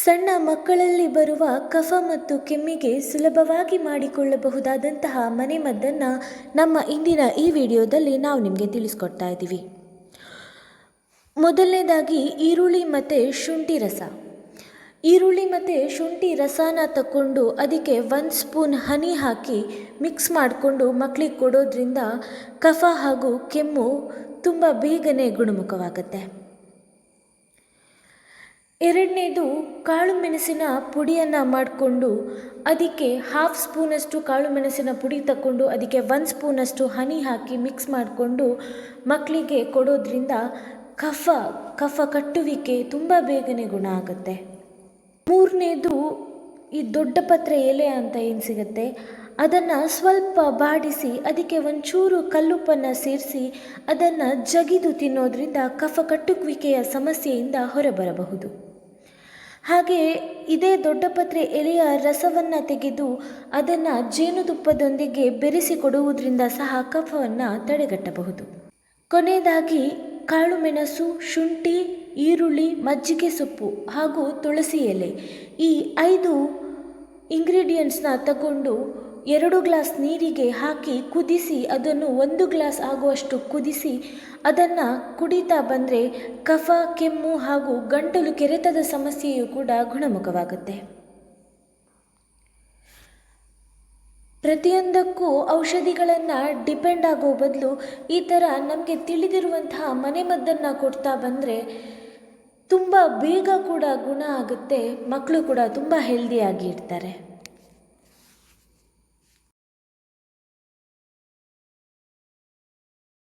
ಸಣ್ಣ ಮಕ್ಕಳಲ್ಲಿ ಬರುವ ಕಫ ಮತ್ತು ಕೆಮ್ಮಿಗೆ ಸುಲಭವಾಗಿ ಮಾಡಿಕೊಳ್ಳಬಹುದಾದಂತಹ ಮನೆಮದ್ದನ್ನು ನಮ್ಮ ಇಂದಿನ ಈ ವಿಡಿಯೋದಲ್ಲಿ ನಾವು ನಿಮಗೆ ತಿಳಿಸ್ಕೊಡ್ತಾ ಇದ್ದೀವಿ. ಮೊದಲನೇದಾಗಿ ಈರುಳ್ಳಿ ಮತ್ತು ಶುಂಠಿ ರಸ. ಈರುಳ್ಳಿ ಮತ್ತು ಶುಂಠಿ ರಸನ ತಗೊಂಡು ಅದಕ್ಕೆ 1 ಸ್ಪೂನ್ ಹನಿ ಹಾಕಿ ಮಿಕ್ಸ್ ಮಾಡಿಕೊಂಡು ಮಕ್ಕಳಿಗೆ ಕೊಡೋದ್ರಿಂದ ಕಫ ಹಾಗೂ ಕೆಮ್ಮು ತುಂಬ ಬೇಗನೆ ಗುಣಮುಖವಾಗುತ್ತೆ. ಎರಡನೇದು ಕಾಳು ಮೆಣಸಿನ ಪುಡಿಯನ್ನು ಮಾಡಿಕೊಂಡು ಅದಕ್ಕೆ 1/2 ಸ್ಪೂನಷ್ಟು ಕಾಳು ಮೆಣಸಿನ ಪುಡಿ ತಗೊಂಡು ಅದಕ್ಕೆ 1 ಸ್ಪೂನಷ್ಟು ಹನಿ ಹಾಕಿ ಮಿಕ್ಸ್ ಮಾಡಿಕೊಂಡು ಮಕ್ಕಳಿಗೆ ಕೊಡೋದ್ರಿಂದ ಕಫ ಕಟ್ಟುವಿಕೆ ತುಂಬ ಬೇಗನೆ ಗುಣ ಆಗುತ್ತೆ. ಮೂರನೇದು ಈ ದೊಡ್ಡ ಪತ್ರೆ ಎಲೆ ಅಂತ ಏನು ಸಿಗುತ್ತೆ ಅದನ್ನು ಸ್ವಲ್ಪ ಬಾಡಿಸಿ ಅದಕ್ಕೆ ಒಂಚೂರು ಕಲ್ಲುಪ್ಪನ್ನು ಸೇರಿಸಿ ಅದನ್ನು ಜಗಿದು ತಿನ್ನೋದ್ರಿಂದ ಕಫ ಕಟ್ಟುವಿಕೆಯ ಸಮಸ್ಯೆಯಿಂದ ಹೊರಬರಬಹುದು. ಹಾಗೆ ಇದೇ ದೊಡ್ಡಪತ್ರೆ ಎಲೆಯ ರಸವನ್ನು ತೆಗೆದು ಅದನ್ನು ಜೇನುತುಪ್ಪದೊಂದಿಗೆ ಬೆರೆಸಿ ಕೊಡುವುದರಿಂದ ಸಹ ಕಫವನ್ನು ತಡೆಗಟ್ಟಬಹುದು. ಕೊನೆಯದಾಗಿ ಕಾಳು ಮೆಣಸು, ಶುಂಠಿ, ಈರುಳ್ಳಿ, ಮಜ್ಜಿಗೆ ಸೊಪ್ಪು ಹಾಗೂ ತುಳಸಿ ಎಲೆ ಈ 5 ಇಂಗ್ರೀಡಿಯೆಂಟ್ಸ್ನ ತಗೊಂಡು 2 ಗ್ಲಾಸ್ ನೀರಿಗೆ ಹಾಕಿ ಕುದಿಸಿ ಅದನ್ನು 1 ಗ್ಲಾಸ್ ಆಗುವಷ್ಟು ಕುದಿಸಿ ಅದನ್ನು ಕುಡಿತಾ ಬಂದರೆ ಕಫ, ಕೆಮ್ಮು ಹಾಗೂ ಗಂಟಲು ಕೆರೆತದ ಸಮಸ್ಯೆಯು ಕೂಡ ಗುಣಮುಖವಾಗುತ್ತೆ. ಪ್ರತಿಯೊಂದಕ್ಕೂ ಔಷಧಿಗಳನ್ನು ಡಿಪೆಂಡ್ ಆಗೋ ಬದಲು ಈ ಥರ ನಮಗೆ ತಿಳಿದಿರುವಂತಹ ಮನೆಮದ್ದನ್ನು ಕೊಡ್ತಾ ಬಂದರೆ ತುಂಬ ಬೇಗ ಕೂಡ ಗುಣ ಆಗುತ್ತೆ. ಮಕ್ಕಳು ಕೂಡ ತುಂಬ ಹೆಲ್ದಿಯಾಗಿ ಇರ್ತಾರೆ.